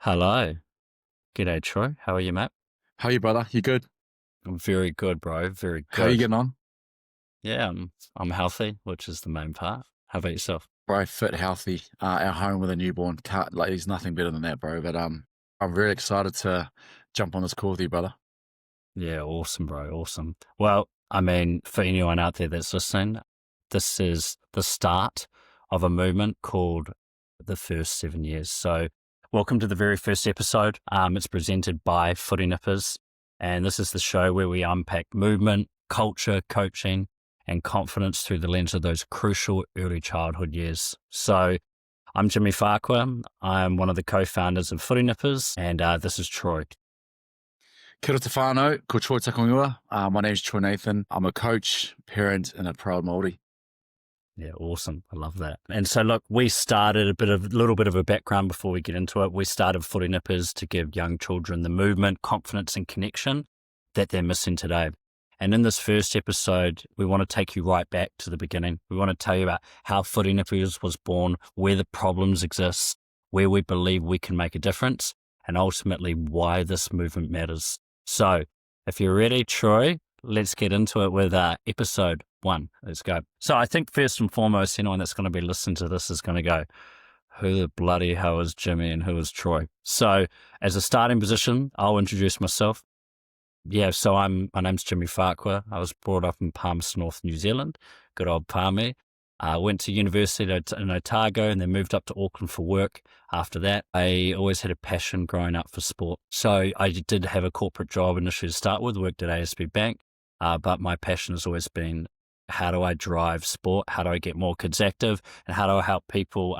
Hello. G'day, Troy. How are you, mate? How are you, brother? You good? I'm very good, bro. Very How are you good. getting on? Yeah, I'm healthy, which is the main part. How about yourself? Bro, fit, healthy, at home with a newborn. Can't, like, there's nothing better than that, bro. But I'm really excited to jump on this call with you, brother. Yeah, awesome, bro. Awesome. Well, I mean, for anyone out there that's listening, this is the start of a movement called the First 7 Years. So, welcome to the very first episode. It's presented by Footy Nippers, and this is the show where we unpack movement, culture, coaching, and confidence through the lens of those crucial early childhood years. So, I'm Jimmy Farquhar. I'm one of the co-founders of Footy Nippers, and this is Troy. Kia ora te whānau, ko Troy Takongiwa. My name's Troy Nathan. I'm a coach, parent, and a proud Māori. Yeah, awesome. I love that. And so, look, we started little bit of a background before we get into it. We started Footy Nippers to give young children the movement, confidence, and connection that they're missing today. And in this first episode, we want to take you right back to the beginning. We want to tell you about how Footy Nippers was born, where the problems exist, where we believe we can make a difference, and ultimately why this movement matters. So, if you're ready, Troy, let's get into it with episode 1. Let's go. So I think first and foremost, anyone that's going to be listening to this is going to go, who the bloody hell is Jimmy and who is Troy? So as a starting position, I'll introduce myself. Yeah, so my name's Jimmy Farquhar. I was brought up in Palmerston North, New Zealand. Good old Palmy. I went to university in Otago and then moved up to Auckland for work. After that, I always had a passion growing up for sport. So I did have a corporate job initially to start with, worked at ASB Bank. But my passion has always been, how do I drive sport? How do I get more kids active? And how do I help people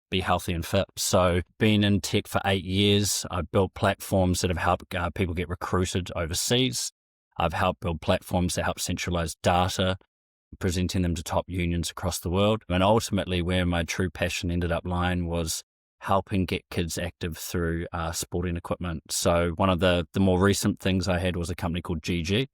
be healthy and fit? So being in tech for 8 years, I've built platforms that have helped people get recruited overseas. I've helped build platforms that help centralize data, presenting them to top unions across the world. And ultimately where my true passion ended up lying was helping get kids active through sporting equipment. So one of the more recent things I had was a company called GG.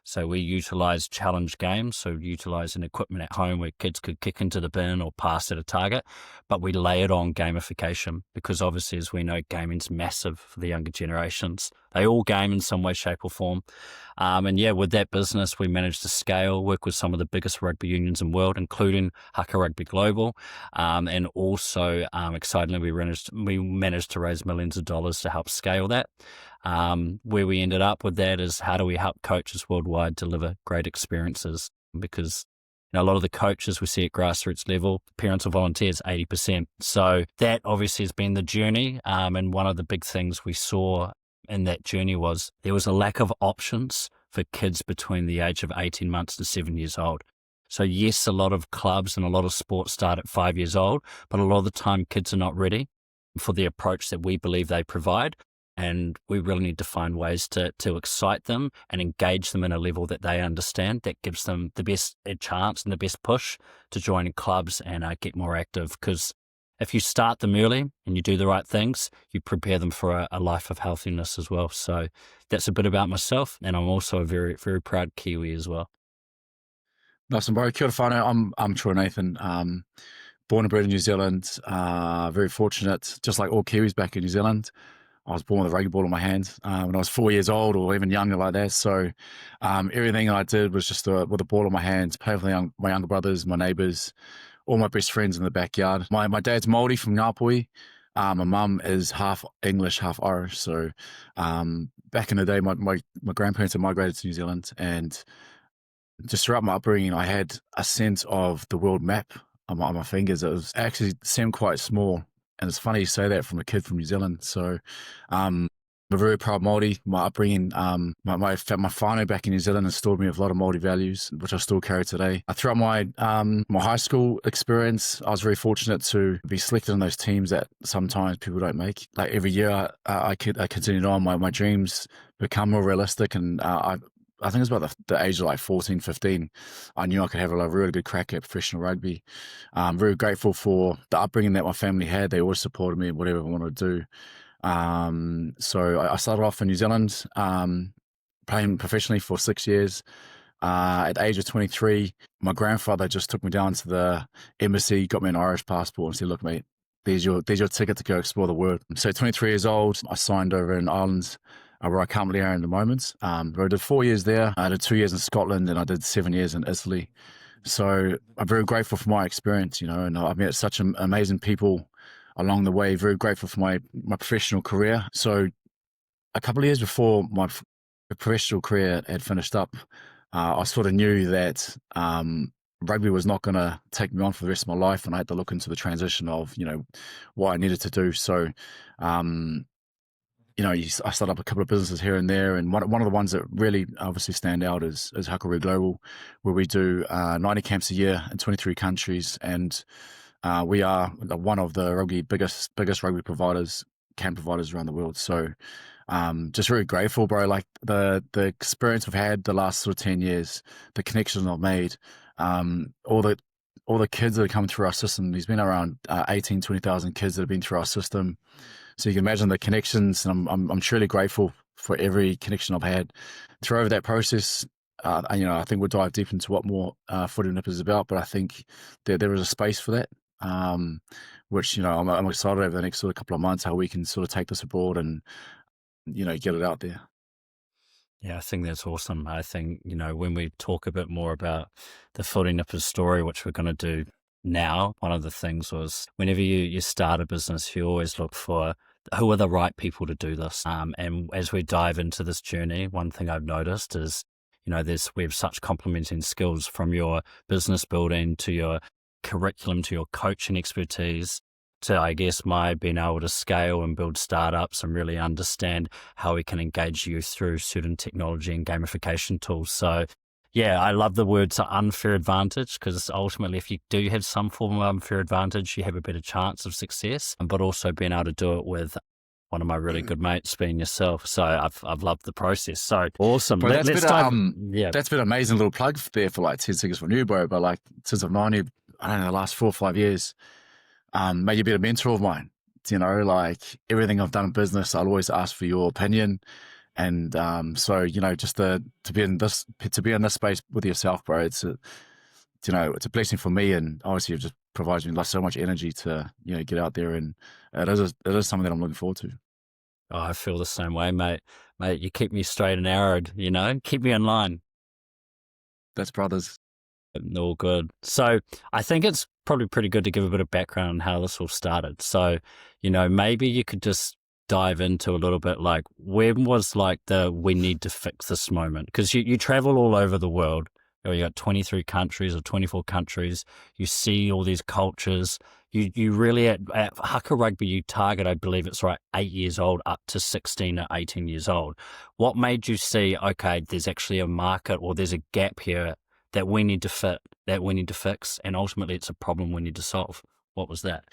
So we utilized challenge games, so utilizing equipment at home where kids could kick into the bin or pass at a target, but we layered on gamification because obviously, as we know, gaming's massive for the younger generations. They all game in some way, shape or form. And yeah, with that business, we managed to scale, work with some of the biggest rugby unions in the world, including Haka Rugby Global. And also, excitingly, we managed to raise millions of dollars to help scale that. Where we ended up with that is how do we help coaches worldwide deliver great experiences? Because a lot of the coaches we see at grassroots level, parents or volunteers, 80%. So that obviously has been the journey. And one of the big things we saw in that journey was there was a lack of options for kids between the age of 18 months to 7 years old. So yes, a lot of clubs and a lot of sports start at 5 years old, but a lot of the time kids are not ready for the approach that we believe they provide. And we really need to find ways to excite them and engage them in a level that they understand that gives them the best chance and the best push to join clubs and get more active. Because if you start them early and you do the right things, you prepare them for a life of healthiness as well. So that's a bit about myself. And I'm also a very, very proud Kiwi as well. Nice and bro. Kia ora whānau. I'm Troy Nathan. Born and bred in New Zealand. Very fortunate, just like all Kiwis back in New Zealand. I was born with a rugby ball in my hand when I was 4 years old or even younger like that. So everything I did was just with a ball in my hands, play with my younger brothers, my neighbours, all my best friends in the backyard. My dad's Māori from Ngāpuhi. My mum is half English, half Irish. So back in the day, my grandparents had migrated to New Zealand, and just throughout my upbringing, I had a sense of the world map on my fingers. It was actually seemed quite small. And it's funny you say that from a kid from New Zealand. So I'm a very proud Māori. My upbringing, my whānau back in New Zealand instilled me with a lot of Māori values, which I still carry today. Throughout my high school experience, I was very fortunate to be selected in those teams that sometimes people don't make. Like every year, I continued on. My dreams become more realistic, and I think it was about the age of like 14, 15. I knew I could have a really good crack at professional rugby. I'm very grateful for the upbringing that my family had. They always supported me in whatever I wanted to do. So I started off in New Zealand, playing professionally for 6 years. At the age of 23, my grandfather just took me down to the embassy, got me an Irish passport and said, look, mate, there's your ticket to go explore the world. So 23 years old, I signed over in Ireland, where I currently are in the moment. Where I did 4 years there. I did 2 years in Scotland, and I did 7 years in Italy. So I'm very grateful for my experience, and I've met such amazing people along the way. Very grateful for my professional career. So a couple of years before my professional career had finished up, I sort of knew that rugby was not going to take me on for the rest of my life, and I had to look into the transition of what I needed to do. So I started up a couple of businesses here and there, and one of the ones that really obviously stand out is Huckleberry Global, where we do 90 camps a year in 23 countries, and we are one of the biggest rugby providers, camp providers around the world. So just very grateful, bro. Like the experience I've had the last sort of 10 years, the connections I've made, all the kids that are coming through our system. There's been around 20,000 kids that have been through our system. So you can imagine the connections, and I'm truly grateful for every connection I've had through that process. I think we'll dive deep into what more Footy Nip is about, but I think there is a space for that, which I'm excited over the next sort of couple of months how we can sort of take this abroad and get it out there. Yeah, I think that's awesome. I think, when we talk a bit more about the Footy Nippers story, which we're going to do now, one of the things was whenever you start a business, you always look for who are the right people to do this. And as we dive into this journey, one thing I've noticed is, we have such complementing skills, from your business building to your curriculum to your coaching expertise to, I guess, my being able to scale and build startups and really understand how we can engage youth through certain technology and gamification tools. So yeah, I love the words unfair advantage, because ultimately if you do have some form of unfair advantage, you have a better chance of success, but also being able to do it with one of my really good mates being yourself. So I've loved the process. So awesome. But that's been an amazing little plug there for like 10 seconds from you, bro. But like since I've known you, I don't know, the last 4 or 5 years, mate, you've been a mentor of mine. Like everything I've done in business, I'll always ask for your opinion. And so just to be in this space with yourself, bro, it's a blessing for me, and obviously it just provides me so much energy to get out there, and it is something that I'm looking forward to. Oh, I feel the same way, mate. Mate, you keep me straight and arrowed, keep me in line. That's brothers. All good. So I think it's probably pretty good to give a bit of background on how this all started. So, maybe you could just dive into a little bit, like, when was like we need to fix this moment? Because you travel all over the world. You got 23 countries or 24 countries. You see all these cultures. You really, at Haka Rugby, you target, I believe it's right, 8 years old up to 16 or 18 years old. What made you see, okay, there's actually a market, or there's a gap here that we need to fit, that we need to fix, and ultimately it's a problem we need to solve? What was that?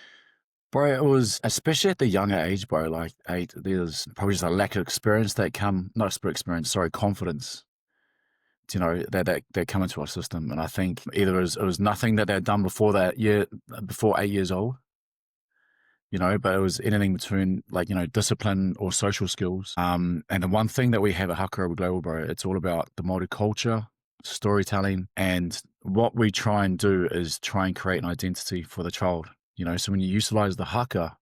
Bro, it was, especially at the younger age, bro, like 8, there's probably just a lack of experience confidence, that come into our system. And I think either it was nothing that they'd done before 8 years old, but it was anything between like, discipline or social skills. And the one thing that we have at Haka Global, bro, it's all about the Māori culture, storytelling, and what we try and do is try and create an identity for the child. So when you utilize the haka,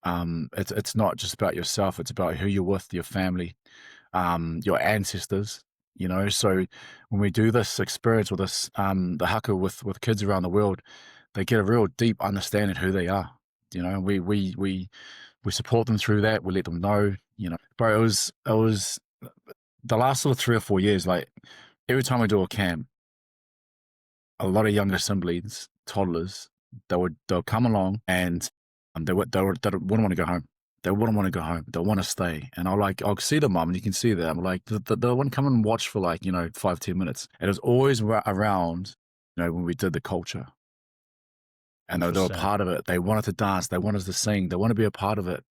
it's not just about yourself, it's about who you're with, your family, your ancestors, So when we do this experience or this, the haka with kids around the world, they get a real deep understanding of who they are. We support them through that. We let them know, But it was the last sort of 3 or 4 years, like every time we do a camp, a lot of younger siblings, toddlers, they'll come along, and they wouldn't want to go home. They wouldn't want to go home. They want to stay. And I'll see the mum, and you can see that. I'm like, they want to come and watch for like, 5-10 minutes. And it was always around, when we did the culture. And they were part of it. They wanted to dance. They wanted to sing. They want to be a part of it.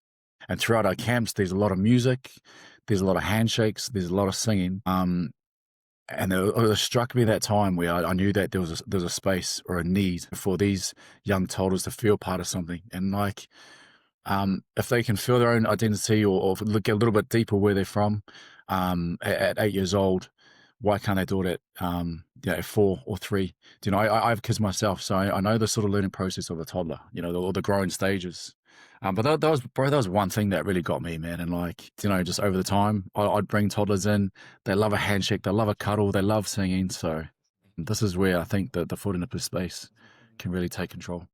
And throughout our camps, there's a lot of music. There's a lot of handshakes. There's a lot of singing. And it struck me that time where I knew that there was a space or a need for these young toddlers to feel part of something. And like, if they can feel their own identity or look a little bit deeper where they're from, at 8 years old, Why can't they do it at 4 or 3? I have kids myself, so I know the sort of learning process of a toddler, all the growing stages. But that was one thing that really got me, man. And like, just over the time, I'd bring toddlers in. They love a handshake, they love a cuddle, they love singing. So this is where I think that the Footy Nipper space can really take control.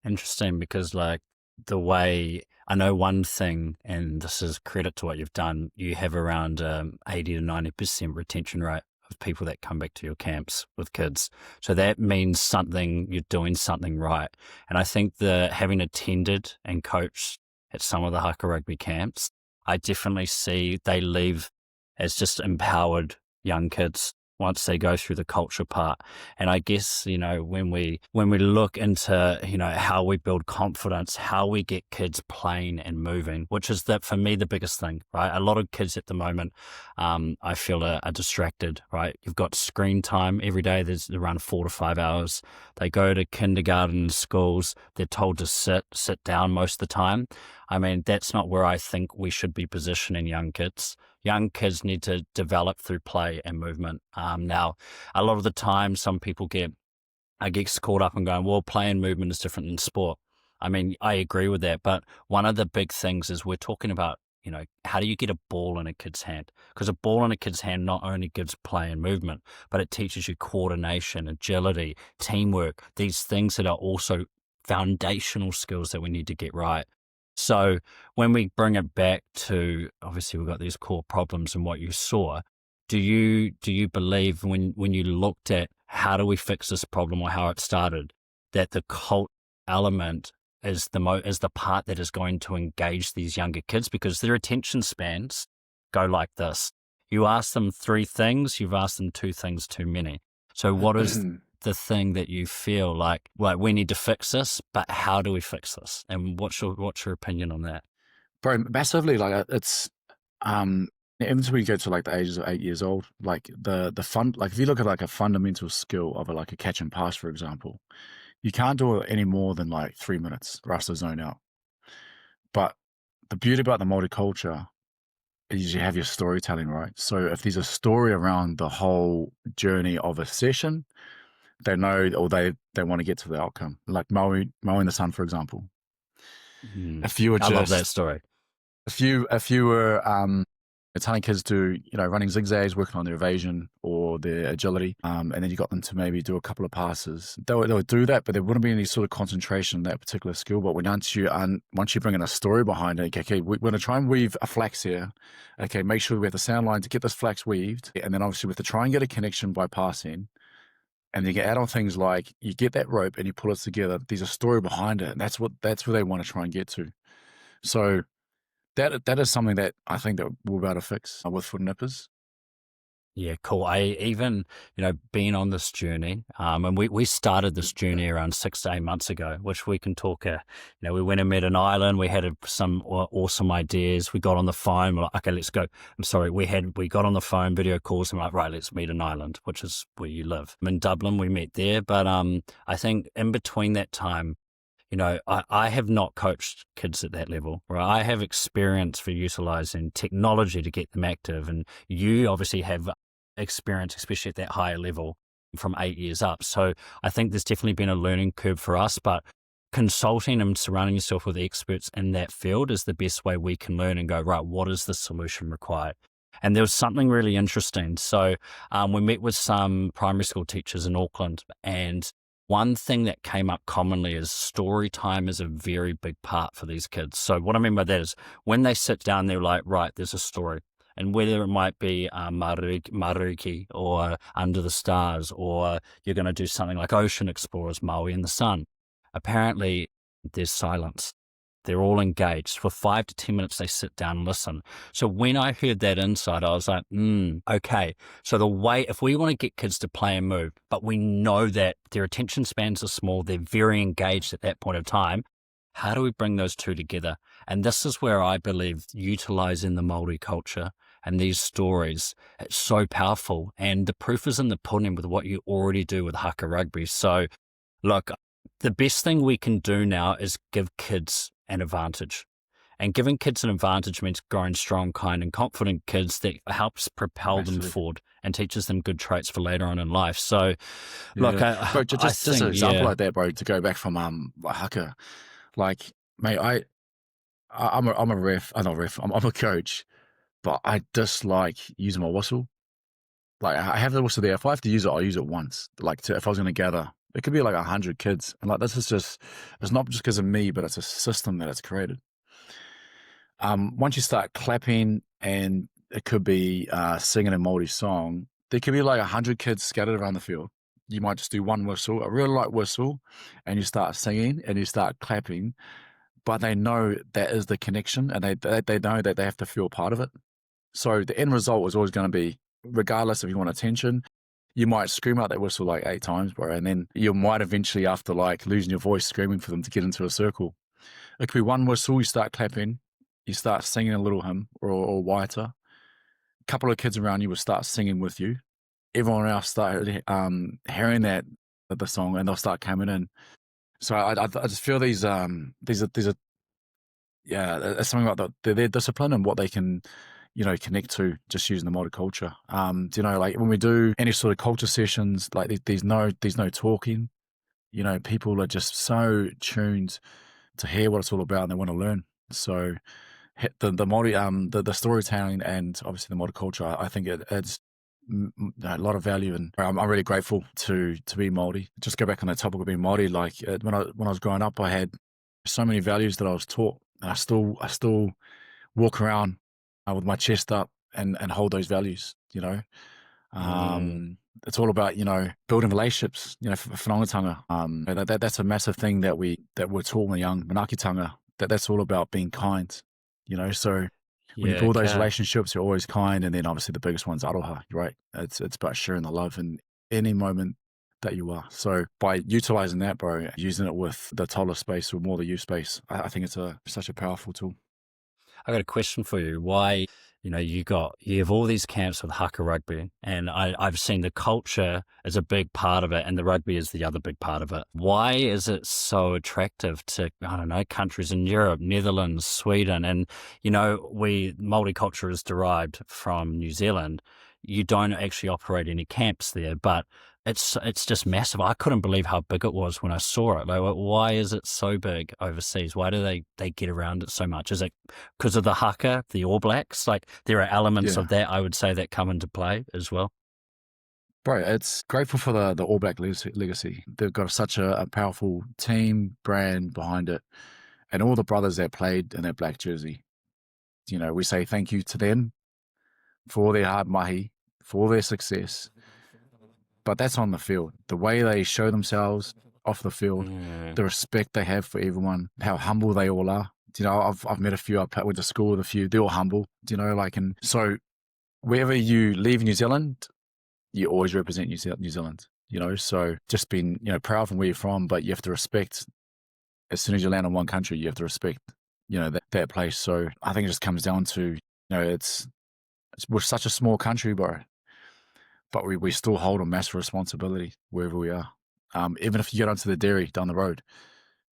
Interesting, because like the way I know one thing, and this is credit to what you've done, you have around 80 to 90% retention rate of people that come back to your camps with kids. So that means you're doing something right. And I think having attended and coached at some of the haka rugby camps, I definitely see they leave as just empowered young kids once they go through the culture part. And I guess, when we look into, how we build confidence, how we get kids playing and moving, which is for me, the biggest thing, right? A lot of kids at the moment, I feel are distracted, right? You've got screen time every day. There's around 4 to 5 hours. They go to kindergarten and schools. They're told to sit down most of the time. I mean, that's not where I think we should be positioning young kids. Young kids need to develop through play and movement. Now, a lot of the time, some people get caught up in going, well, play and movement is different than sport. I mean, I agree with that. But one of the big things is we're talking about, how do you get a ball in a kid's hand? Because a ball in a kid's hand not only gives play and movement, but it teaches you coordination, agility, teamwork, these things that are also foundational skills that we need to get right. So when we bring it back to, obviously we've got these core problems and what you saw, do you believe when you looked at how do we fix this problem or how it started, that the cult element is the part that is going to engage these younger kids, because their attention spans go like this. You ask them 3 things, you've asked them 2 things too many. So what is the thing that you feel like we need to fix this, but how do we fix this? And what's your opinion on that? Bro, massively. Like, it's even until we go to like the ages of 8 years old, like the fun, like if you look at like a fundamental skill of like a catch and pass, for example, you can't do it any more than like 3 minutes or else to zone out. But the beauty about the Māori culture is you have your storytelling, right? So if there's a story around the whole journey of a session, they know, or they want to get to the outcome. Like mowing the sun, for example. If you were I love that story. If you were telling kids to, running zigzags, working on their evasion or their agility, and then you got them to maybe do a couple of passes, they would do that, but there wouldn't be any sort of concentration on that particular skill. But once you bring in a story behind it, okay, we're going to try and weave a flax here. Okay, make sure we have the sound line to get this flax weaved, and then obviously we have to try and get a connection by passing. And you can add on things like you get that rope and you pull it together. There's a story behind it, and that's where they want to try and get to. So that is something that I think that we're about to fix with Footy Nippers. Yeah, cool. I even, being on this journey, and we started this journey around 6 to 8 months ago, which we can talk, we went and met an island. We had some awesome ideas. We got on the phone. We're like, okay, let's go. I'm sorry. We got on the phone, video calls, and we're like, right, let's meet an island, which is where you live. I'm in Dublin. We met there. But I think in between that time, I have not coached kids at that level, right? I have experience for utilizing technology to get them active. And you obviously have experience, especially at that higher level from 8 years up. So I think there's definitely been a learning curve for us, but consulting and surrounding yourself with experts in that field is the best way we can learn and go, right, what is the solution required? And there was something really interesting. So we met with some primary school teachers in Auckland, and one thing that came up commonly is story time is a very big part for these kids. So what I mean by that is when they sit down, they're like, right, there's a story. And whether it might be Mariki or Under the Stars, or you're going to do something like Ocean Explorers, Maui in the Sun, apparently there's silence. They're all engaged. For 5 to 10 minutes, they sit down and listen. So when I heard that insight, I was like, okay. So if we want to get kids to play and move, but we know that their attention spans are small, they're very engaged at that point of time, how do we bring those two together? And this is where I believe utilizing the Māori culture and these stories, it's so powerful. And the proof is in the pudding with what you already do with haka rugby. So look, the best thing we can do now is give kids an advantage. And giving kids an advantage means growing strong, kind, and confident kids that helps propel them Absolutely. forward and teaches them good traits for later on in life. So, look, Yeah. Bro, I just an think, example yeah, like that, bro, to go back from like haka. Like, mate, I'm a ref. I'm not a ref. I'm a coach, but I dislike using my whistle. Like, I have the whistle there. If I have to use it, I'll use it once. Like, if I was going to gather, it could be like 100 kids. And like, this is just, it's not just because of me, but it's a system that it's created. Once you start clapping, and it could be singing a Māori song, there could be like 100 kids scattered around the field. You might just do one whistle, a real light whistle, and you start singing and you start clapping, but they know that is the connection, and they know that they have to feel part of it. So the end result is always going to be, regardless if you want attention, you might scream out that whistle like 8 times, bro, and then you might eventually, after like losing your voice, screaming for them to get into a circle. It could be one whistle, you start clapping, you start singing a little hymn or waita. A couple of kids around you will start singing with you. Everyone else start hearing the song, and they'll start coming in. So I just feel these are yeah, it's something about their discipline and what they can, connect to just using the Māori culture. Like when we do any sort of culture sessions, like there's no talking. People are just so tuned to hear what it's all about, and they want to learn. So the Māori, the storytelling, and obviously the Māori culture, I think it adds a lot of value, and I'm really grateful to be Māori. Just go back on that topic of being Māori. Like when I was growing up, I had so many values that I was taught, and I still walk around with my chest up and hold those values. It's all about building relationships. Whanongatanga. That's a massive thing that we're taught when we're young. Manaakitanga. That's all about being kind. So when you yeah, build those okay. relationships, you're always kind, and then obviously the biggest one's aroha, right? It's about sharing the love in any moment that you are. So by utilizing that, bro, using it with the taller space or more the youth space, I think it's such a powerful tool. I got a question for you. Why, you have all these camps with haka rugby, and I've seen the culture is a big part of it, and the rugby is the other big part of it. Why is it so attractive to, I don't know, countries in Europe, Netherlands, Sweden, and, Māori culture is derived from New Zealand. You don't actually operate any camps there, but it's just massive. I couldn't believe how big it was when I saw it. Like, why is it so big overseas? Why do they get around it so much? Is it because of the haka, the All Blacks? Like, there are elements Yeah. of that, I would say, that come into play as well. Bro, it's grateful for the All Black legacy. They've got such a powerful team brand behind it, and all the brothers that played in that black jersey. We say thank you to them for all their hard mahi, for all their success. But that's on the field. The way they show themselves off the field, the respect they have for everyone, how humble they all are. I've met a few. I went to school with a few. They're all humble. And so wherever you leave New Zealand, you always represent New Zealand. So just being proud from where you're from, but you have to respect. As soon as you land in one country, you have to respect that place. So I think it just comes down to we're such a small country, bro. But we still hold a massive responsibility wherever we are. Even if you get onto the dairy down the road,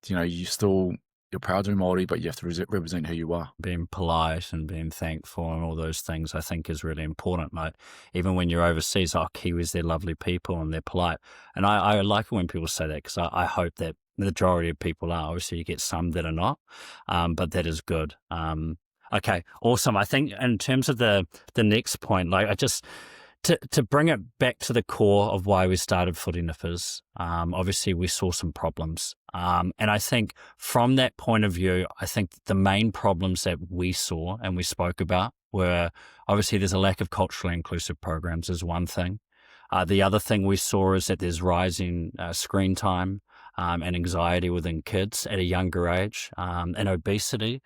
you're proud to be Māori, but you have to represent who you are. Being polite and being thankful and all those things, I think, is really important. Like, even when you're overseas, Kiwis, they're lovely people and they're polite. And I like it when people say that, because I hope that the majority of people are. Obviously, you get some that are not, but that is good. Okay, awesome. I think in terms of the next point, like, to bring it back to the core of why we started Footy Nippers, obviously we saw some problems. And I think from that point of view, I think the main problems that we saw and we spoke about were, obviously there's a lack of culturally inclusive programs is one thing. The other thing we saw is that there's rising screen time and anxiety within kids at a younger age. And obesity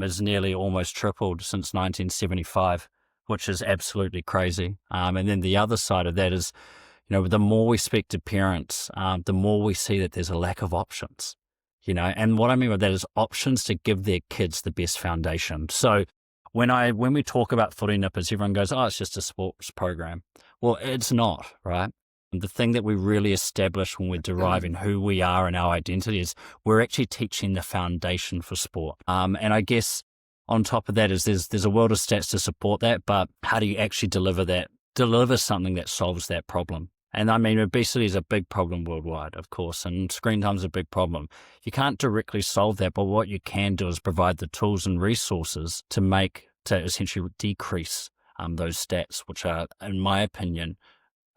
is nearly almost tripled since 1975. Which is absolutely crazy. And then the other side of that is, the more we speak to parents, the more we see that there's a lack of options, and what I mean by that is options to give their kids the best foundation. So when we talk about Footy Nippers, everyone goes, oh, it's just a sports program. Well, it's not, right? The thing that we really establish when we're deriving who we are and our identity is we're actually teaching the foundation for sport. And I guess on top of that is there's a world of stats to support that, but how do you actually deliver something that solves that problem? And I mean, obesity is a big problem worldwide, of course, and screen time is a big problem. You can't directly solve that, but what you can do is provide the tools and resources to essentially decrease those stats, which are, in my opinion,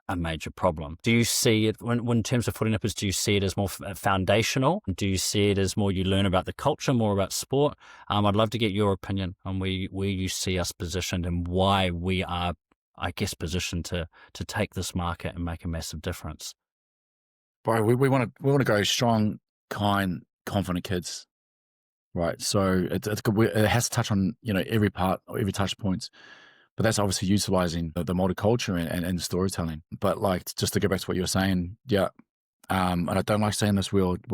a major problem. Do you see it, when in terms of Footy Nippers, do you see it as more foundational? Do you see it as more you learn about the culture, more about sport? I'd love to get your opinion on where you see us positioned and why we are, I guess, positioned to take this market and make a massive difference. Bro, we want to go strong, kind, confident kids, right? So it's good. It has to touch on every part or every touch points, but that's obviously utilizing the Māori culture and storytelling. But like, just to go back to what you were saying, yeah. And I don't like saying this word,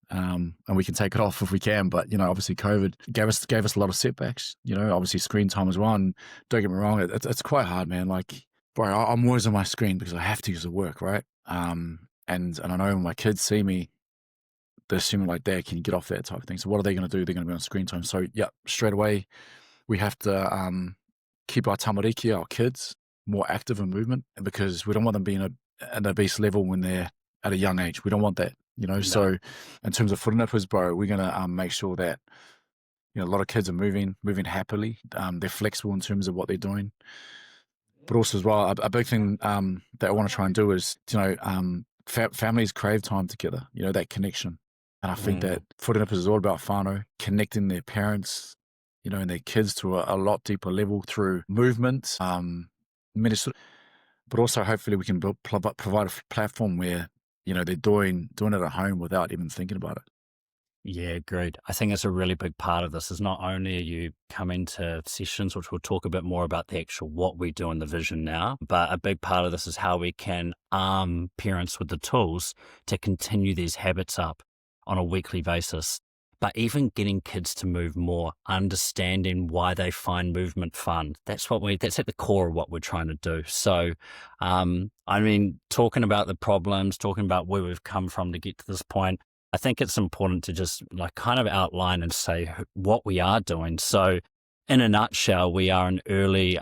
and we can take it off if we can. But obviously, COVID gave us a lot of setbacks. Obviously, screen time as well. And don't get me wrong, it's quite hard, man. Like, bro, I'm always on my screen because I have to use it work, right? And I know when my kids see me, they're assuming like, Dad, can you get off that type of thing? So what are they going to do? They're going to be on screen time. So yeah, straight away, we have to keep our tamariki, our kids, more active in movement, because we don't want them being at an obese level when they're at a young age. We don't want that, No. So in terms of Footy Nippers, bro, we're going to make sure that, a lot of kids are moving happily. They're flexible in terms of what they're doing. But also as well, a big thing that I want to try and do is, families crave time together, that connection. And I think that Footy Nippers is all about whānau, connecting their parents, and their kids to a lot deeper level through movement, but also hopefully we can provide a platform where, they're doing it at home without even thinking about it. Yeah, agreed. I think it's a really big part of this is not only are you coming to sessions, which we'll talk a bit more about the actual what we do and the vision now, but a big part of this is how we can arm parents with the tools to continue these habits up on a weekly basis. But even getting kids to move more, understanding why they find movement fun. That's at the core of what we're trying to do. So, talking about the problems, talking about where we've come from to get to this point, I think it's important to just kind of outline and say what we are doing. So in a nutshell, we are an early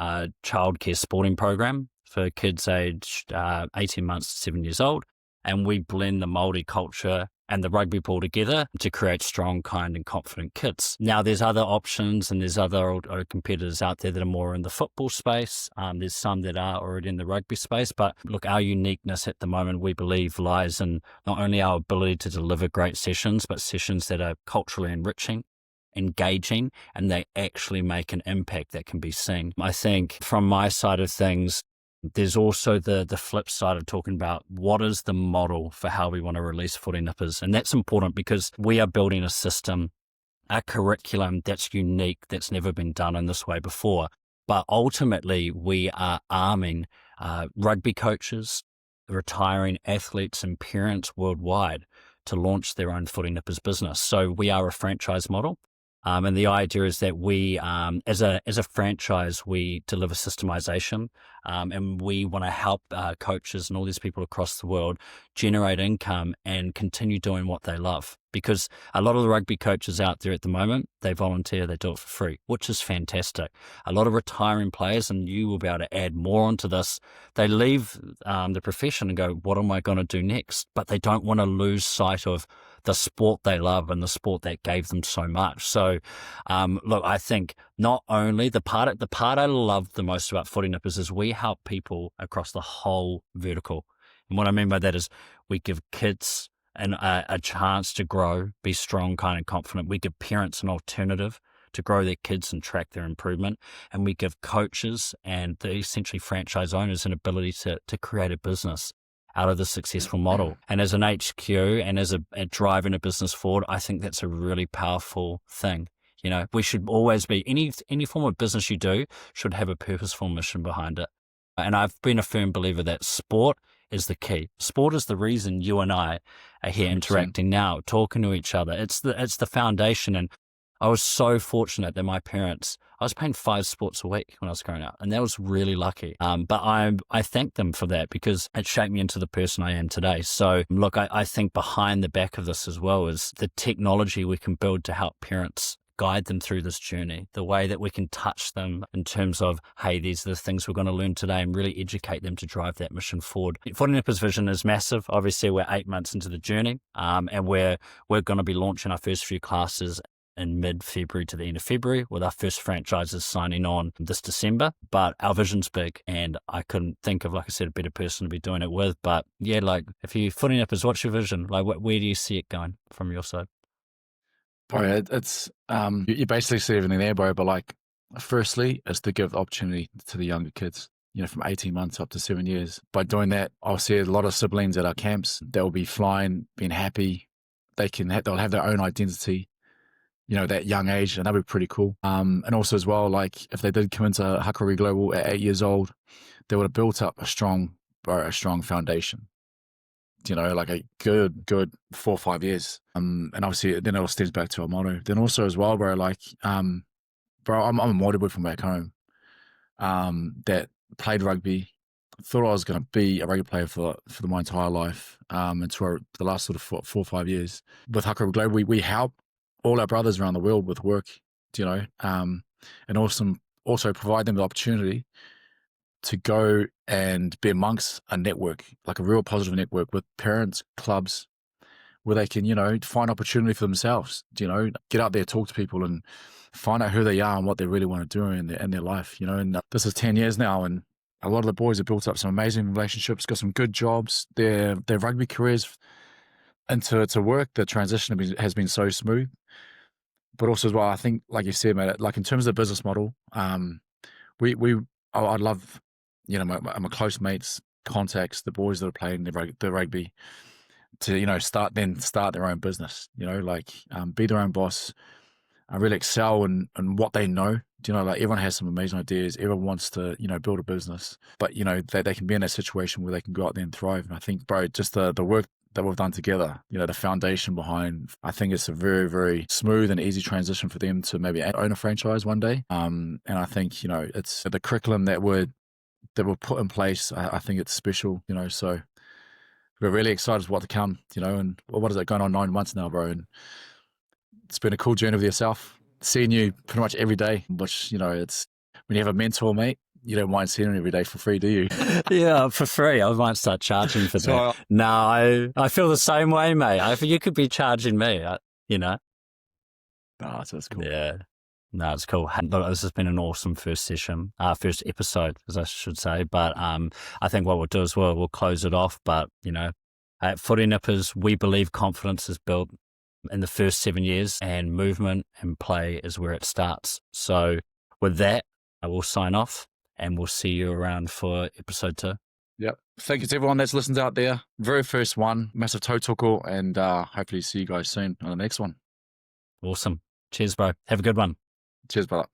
childcare sporting program for kids aged 18 months to 7 years old. And we blend the Māori culture and the rugby ball together to create strong, kind and confident kids. Now, there's other options and there's other competitors out there that are more in the football space. There's some that are already in the rugby space. But look, our uniqueness at the moment, we believe, lies in not only our ability to deliver great sessions, but sessions that are culturally enriching, engaging, and they actually make an impact that can be seen. I think from my side of things, there's also the flip side of talking about what is the model for how we want to release Footy Nippers. And that's important because we are building a system, a curriculum that's unique, that's never been done in this way before. But ultimately, we are arming rugby coaches, retiring athletes and parents worldwide to launch their own Footy Nippers business. So we are a franchise model. And the idea is that we, as a franchise, we deliver systemization, and we want to help coaches and all these people across the world generate income and continue doing what they love. Because a lot of the rugby coaches out there at the moment, they volunteer, they do it for free, which is fantastic. A lot of retiring players, and you will be able to add more onto this, they leave the profession and go, what am I going to do next? But they don't want to lose sight of the sport they love and the sport that gave them so much. So, look, I think not only the part I love the most about Footy Nippers is we help people across the whole vertical. And what I mean by that is we give kids a chance to grow, be strong, kind and confident. We give parents an alternative to grow their kids and track their improvement. And we give coaches and the essentially franchise owners an ability to create a business out of the successful model. And as an HQ and as a driving a business forward, I think that's a really powerful thing. We should always be, any form of business you do should have a purposeful mission behind it. And I've been a firm believer that sport is the key. Sport is the reason you and I are here 100%. Interacting now, talking to each other. It's the foundation. And I was so fortunate that my parents, I was playing 5 sports a week when I was growing up, and that was really lucky. But I thank them for that because it shaped me into the person I am today. So look, I think behind the back of this as well is the technology we can build to help parents guide them through this journey, the way that we can touch them in terms of, hey, these are the things we're going to learn today, and really educate them to drive that mission forward. Footy Nippers' vision is massive. Obviously, we're 8 months into the journey, and we're going to be launching our first few classes in mid-February to the end of February, with our first franchises signing on this December. But our vision's big, and I couldn't think of, like I said, a better person to be doing it with. But yeah, like, if you Footy Nippers, what's your vision? Like, where do you see it going from your side? Bro, it's you basically see everything there, bro. But like, firstly, is to give the opportunity to the younger kids, from 18 months up to 7 years. By doing that, I'll see a lot of siblings at our camps that will be flying, being happy. They'll have their own identity, that young age, and that'd be pretty cool. And also as well, like, if they did come into Hakurui Global at 8 years old, they would have built up a strong foundation. Like a good 4 or 5 years. And obviously then it all stems back to our motto. Then also as well, bro, like, bro, I'm a Māori boy from back home, that played rugby. Thought I was going to be a rugby player for my entire life, until the last sort of 4 or 5 years. With Hakurui Global, we help all our brothers around the world with work, and also provide them the opportunity to go and be amongst a network, like a real positive network with parents, clubs, where they can, find opportunity for themselves, get out there, talk to people and find out who they are and what they really want to do in their life, and this is 10 years now, and a lot of the boys have built up some amazing relationships, got some good jobs, their rugby careers into work, the transition has been so smooth. But also as well, I think, like you said, mate, like in terms of the business model, I'd love, my close mates, contacts, the boys that are playing the rugby, to start their own business. Be their own boss. Really excel in what they know. Like, everyone has some amazing ideas. Everyone wants to build a business, but they can be in a situation where they can go out there and thrive. And I think, bro, just the work that we've done together, the foundation behind, I think it's a very, very smooth and easy transition for them to maybe own a franchise one day. And I think, it's the curriculum that we're put in place. I think it's special, so we're really excited for what to come, and what is it, going on 9 months now, bro? And it's been a cool journey with yourself, seeing you pretty much every day, which, it's, when you have a mentor, mate, you don't mind seeing him every day for free, do you? Yeah, for free. I might start charging for that. No, I feel the same way, mate. You could be charging me, Oh, that's cool. Yeah. No, it's cool. This has been an awesome first episode, as I should say. But I think what we'll do is we'll close it off. But, at Footy Nippers, we believe confidence is built in the first 7 years, and movement and play is where it starts. So with that, I will sign off, and we'll see you around for episode 2. Yep. Thank you to everyone that's listened out there. Very first one, massive tautoko, and hopefully see you guys soon on the next one. Awesome. Cheers, bro. Have a good one. Cheers, brother.